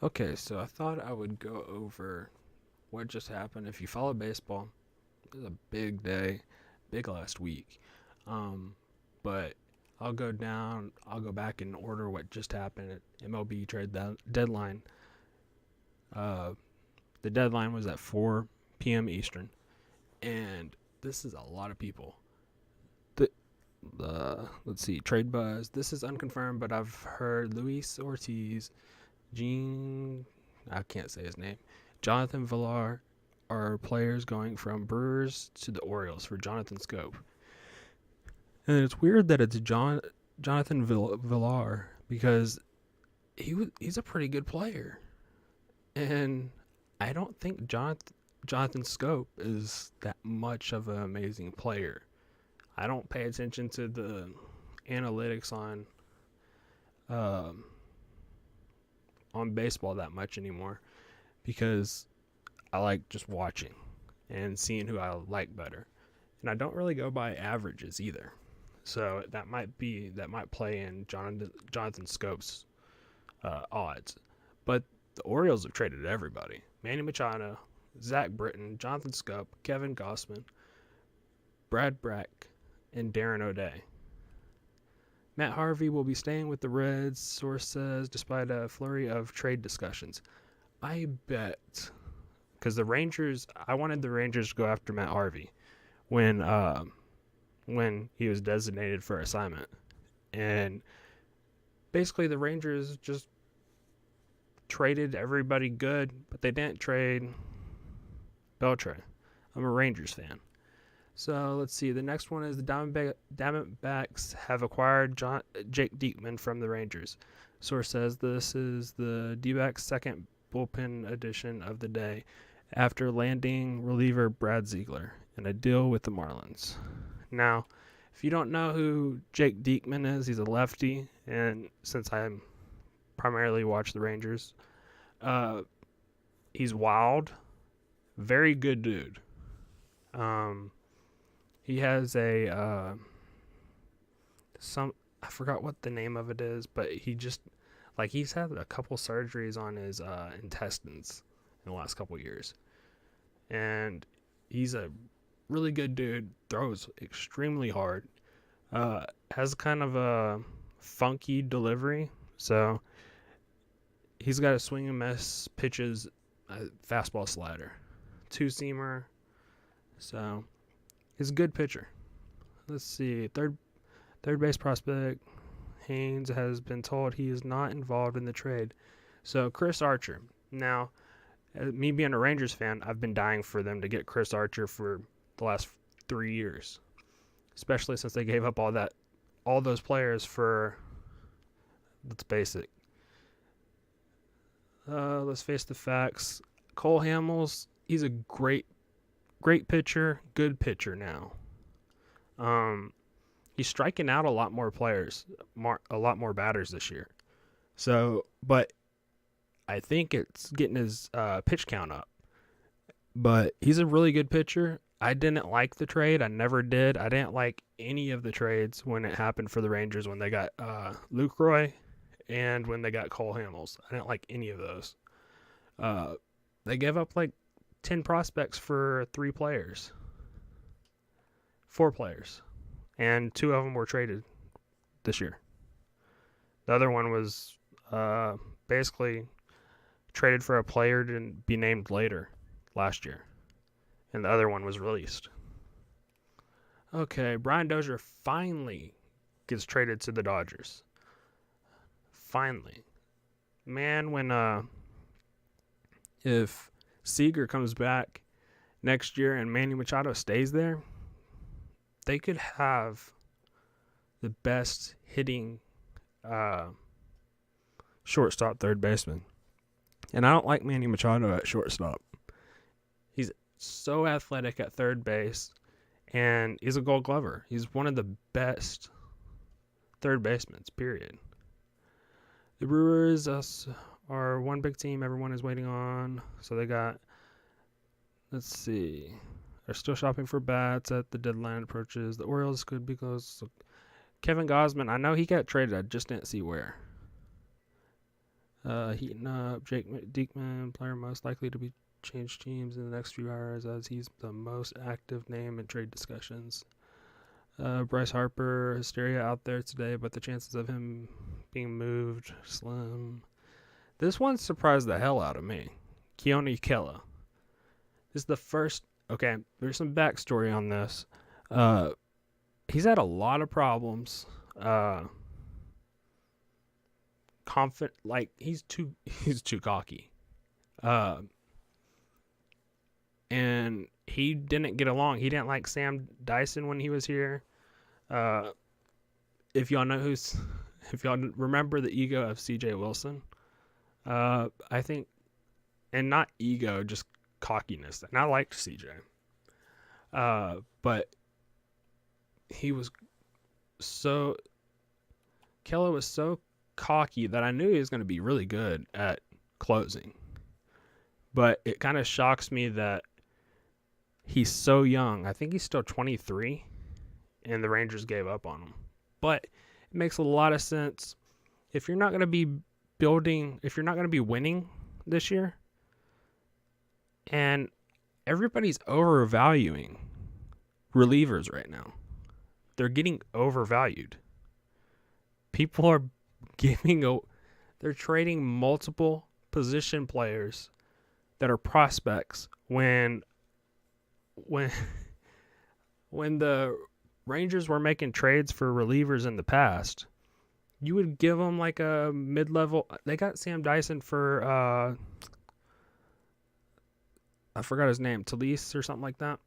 Okay, so I thought I would go over what just happened. If you follow baseball, it was a big day, big last week. Um, but I'll go back and order what just happened at MLB Trade Deadline. Uh, the deadline was at 4 p.m. Eastern, and this is a lot of people. The, let's see, Trade Buzz. This is unconfirmed, but I've heard Luis Ortiz, Gene, I can't say his name, Jonathan Villar are players going from Brewers to the Orioles for Jonathan Scope. And it's weird that it's Jonathan Villar because he's a pretty good player. And I don't think Jonathan Scope is that much of an amazing player. I don't pay attention to the analytics um, on baseball that much anymore because I like just watching and seeing who I like better. And I don't really go by averages either. So that might play in Jonathan Scope's odds. But the Orioles have traded everybody: Manny Machado, Zach Britton, Jonathan Scope, Kevin Gossman, Brad Brack, and Darren O'Day. Matt Harvey will be staying with the Reds, source says, despite a flurry of trade discussions. I bet, because I wanted the Rangers to go after Matt Harvey when he was designated for assignment, and basically the Rangers just traded everybody good, but they didn't trade Beltre. I'm a Rangers fan. So let's see. The next one is the Diamondbacks have acquired Jake Diekman from the Rangers. Source says this is the D-backs' second bullpen addition of the day after landing reliever Brad Ziegler in a deal with the Marlins. Now, if you don't know who Jake Diekman is, he's a lefty, and since I primarily watch the Rangers, he's wild, very good dude. He has I forgot what the name of it is, but he's had a couple surgeries on his intestines in the last couple years, and he's a really good dude. Throws extremely hard. Has kind of a funky delivery, so he's got a swing and miss, pitches a fastball slider, two seamer. So he's a good pitcher. Let's see. Third base prospect Haynes has been told he is not involved in the trade. So Chris Archer. Now, me being a Rangers fan, I've been dying for them to get Chris Archer for the last 3 years, especially since they gave up all those players for. That's basic. Let's face the facts. Cole Hamels, he's a great pitcher, good pitcher now. He's striking out a lot more players, a lot more batters this year. So, but I think it's getting his pitch count up. But he's a really good pitcher. I didn't like the trade. I never did. I didn't like any of the trades when it happened for the Rangers when they got Luke Roy and when they got Cole Hamels. I didn't like any of those. They gave up like 10 prospects for 4 players, and 2 of them were traded this year. The other one was basically traded for a player to be named later last year, and the other one was released. Okay, Brian Dozier finally gets traded to the Dodgers. Finally. Man, if Seager comes back next year and Manny Machado stays there, they could have the best hitting shortstop third baseman. And I don't like Manny Machado at shortstop. He's so athletic at third base, and he's a Gold Glover. He's one of the best third basemen, period. The Brewers are one big team everyone is waiting on. So they got, let's see, they're still shopping for bats at the deadline approaches. The Orioles could be close. Kevin Gossman, I know he got traded. I just didn't see where. Heating up. Jake Diekman, player most likely to be changed teams in the next few hours as he's the most active name in trade discussions. Bryce Harper, hysteria out there today, but the chances of him being moved, slim. This one surprised the hell out of me. Keone Kela. This is the first. Okay, there's some backstory on this. He's had a lot of problems. He's too cocky. And he didn't get along. He didn't like Sam Dyson when he was here. If y'all remember the ego of CJ Wilson, I think, and not ego, just cockiness. And I liked CJ. But Keller was so cocky that I knew he was going to be really good at closing. But it kind of shocks me that he's so young. I think he's still 23, and the Rangers gave up on him. But it makes a lot of sense. If you're not going to be winning this year, and everybody's overvaluing relievers right now. They're getting overvalued. People are they're trading multiple position players that are prospects when the Rangers were making trades for relievers in the past. You would give them like a mid-level. They got Sam Dyson for I forgot his name, Talise or something like that,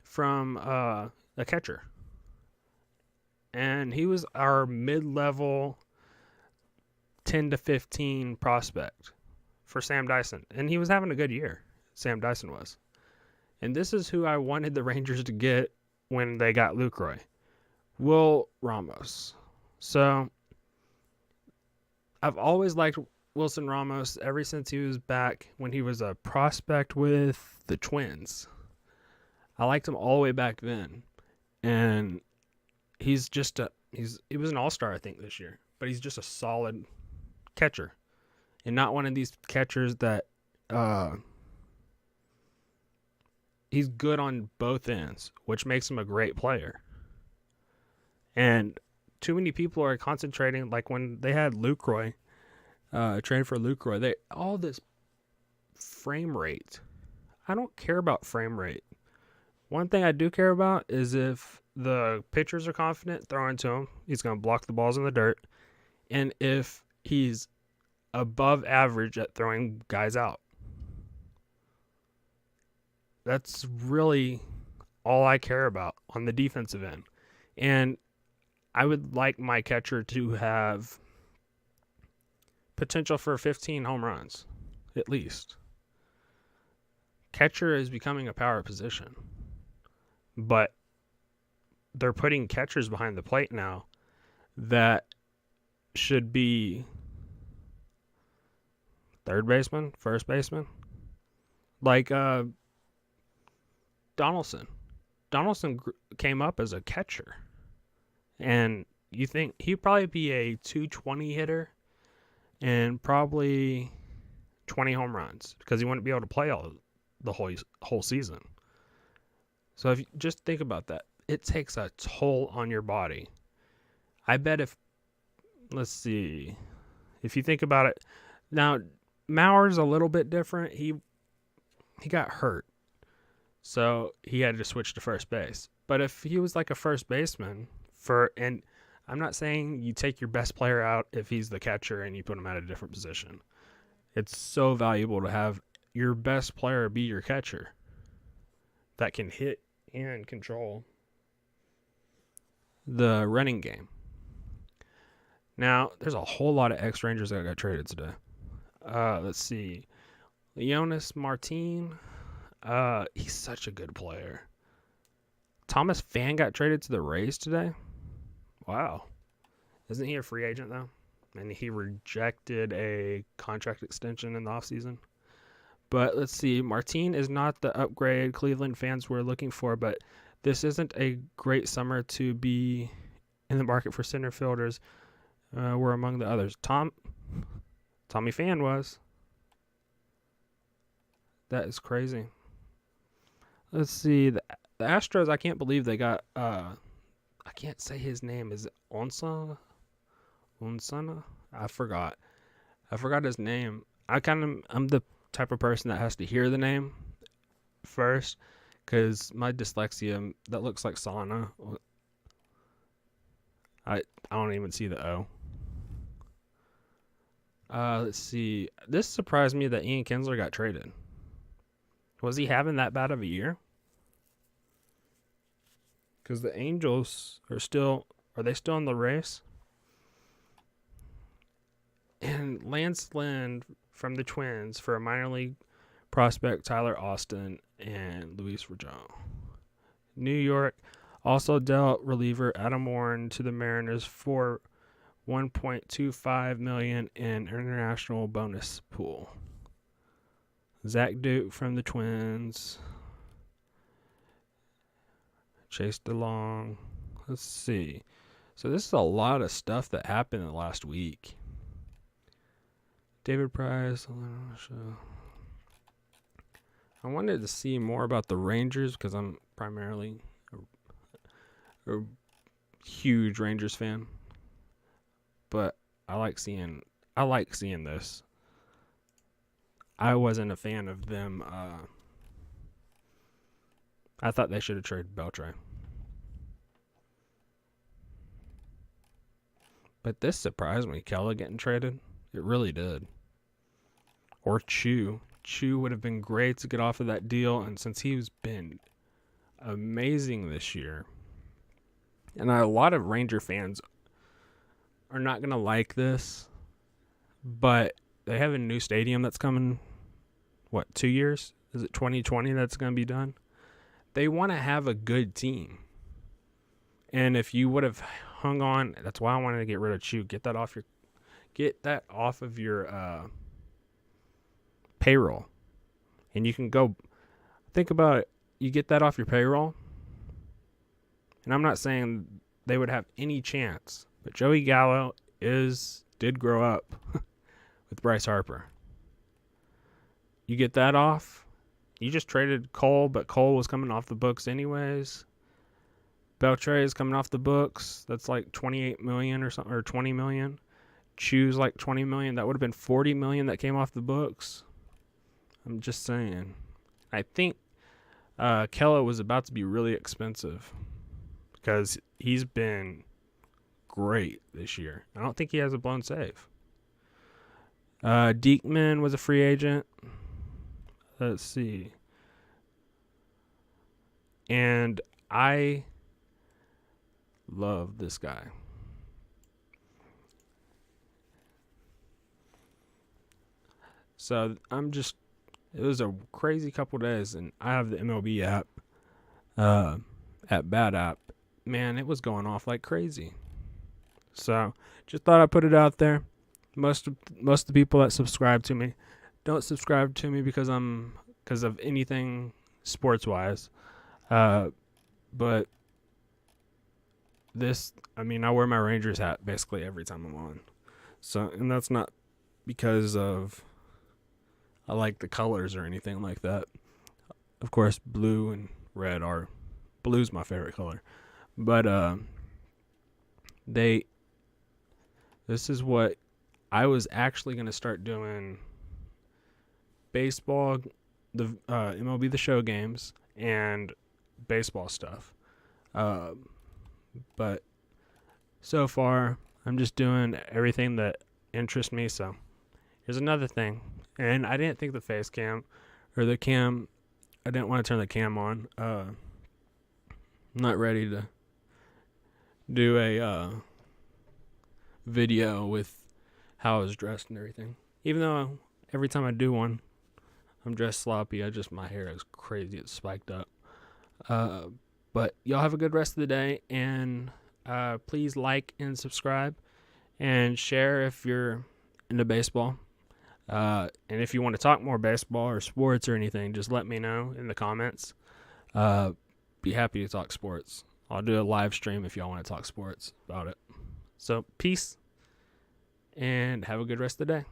from a catcher. And he was our mid-level 10 to 15 prospect for Sam Dyson. And he was having a good year, Sam Dyson was. And this is who I wanted the Rangers to get when they got Lucroy. Will Ramos. So, I've always liked Wilson Ramos ever since he was back when he was a prospect with the Twins. I liked him all the way back then. And he was an all-star, I think, this year. But he's just a solid catcher. And not one of these catchers that he's good on both ends, which makes him a great player. And too many people are concentrating, like when they had Lucroy, trade for Lucroy, all this frame rate. I don't care about frame rate. One thing I do care about is if the pitchers are confident throwing to him, he's going to block the balls in the dirt. And if he's above average at throwing guys out. That's really all I care about on the defensive end. And I would like my catcher to have potential for 15 home runs, at least. Catcher is becoming a power position. But they're putting catchers behind the plate now that should be third baseman, first baseman. Like Donaldson. Donaldson came up as a catcher. And you think he'd probably be a 220 hitter and probably 20 home runs because he wouldn't be able to play the whole season. So if you just think about that, it takes a toll on your body. I bet if you think about it, now Mauer's a little bit different. He got hurt, so he had to switch to first base. But if he was like a first baseman and I'm not saying you take your best player out if he's the catcher and you put him at a different position. It's so valuable to have your best player be your catcher that can hit and control the running game. Now, there's a whole lot of ex-Rangers that got traded today. Let's see. Leonis Martin. He's such a good player. Thomas Fan got traded to the Rays today. Wow. Isn't he a free agent, though? And he rejected a contract extension in the offseason. But let's see. Martin is not the upgrade Cleveland fans were looking for, but this isn't a great summer to be in the market for center filders. We're among the others. Tommy Pham was. That is crazy. Let's see. The Astros, I can't believe they got, I can't say his name. Is it Onsana? Unsana? I forgot his name. I'm the type of person that has to hear the name first, because my dyslexia, that looks like sauna. I don't even see the O. Let's see. This surprised me that Ian Kinsler got traded. Was he having that bad of a year? Because the Angels are they still in the race? And Lance Lynn from the Twins for a minor league prospect, Tyler Austin and Luis Rajão. New York also dealt reliever Adam Warren to the Mariners for $1.25 million in international bonus pool. Zach Duke from the Twins. Chase DeLong. Let's see. So this is a lot of stuff that happened in the last week. David Price. I wanted to see more about the Rangers because I'm primarily a huge Rangers fan. But I like seeing this. I wasn't a fan of them. I thought they should have traded Beltray. But this surprised me, Kella getting traded. It really did. Or Chu. Chu would have been great to get off of that deal, and since he's been amazing this year, and a lot of Ranger fans are not going to like this, but they have a new stadium that's coming, 2 years? Is it 2020 that's going to be done? They want to have a good team. And if you would have hung on, that's why I wanted to get rid of Chu. Get that off of your payroll. And you can go, think about it. You get that off your payroll. And I'm not saying they would have any chance, but Joey Gallo did grow up with Bryce Harper. You get that off. You just traded Cole, but Cole was coming off the books anyways. Beltray is coming off the books. That's like $28 million or something, or $20 million. Chu's like $20 million. That would have been $40 million that came off the books. I'm just saying. I think Kella was about to be really expensive because he's been great this year. I don't think he has a blown save. Diekman was a free agent. Let's see. And I love this guy. So it was a crazy couple days, and I have the MLB app, Bad App. Man, it was going off like crazy. So just thought I'd put it out there. Most of the people that subscribe to me don't subscribe to me because of anything sports wise. But this, I wear my Rangers hat basically every time I'm on. So, and that's not because of I like the colors or anything like that. Of course, blue and red blue's my favorite color. But this is what I was actually going to start doing: baseball, the MLB The Show games, and baseball stuff. But so far, I'm just doing everything that interests me. So here's another thing. And I didn't think the face cam or the cam, I didn't want to turn the cam on. I'm not ready to do a video with how I was dressed and everything. Even though every time I do one, I'm dressed sloppy. My hair is crazy. It's spiked up. But y'all have a good rest of the day, and please like and subscribe and share if you're into baseball. And if you want to talk more baseball or sports or anything, just let me know in the comments. Be happy to talk sports. I'll do a live stream if y'all want to talk sports about it. So peace, and have a good rest of the day.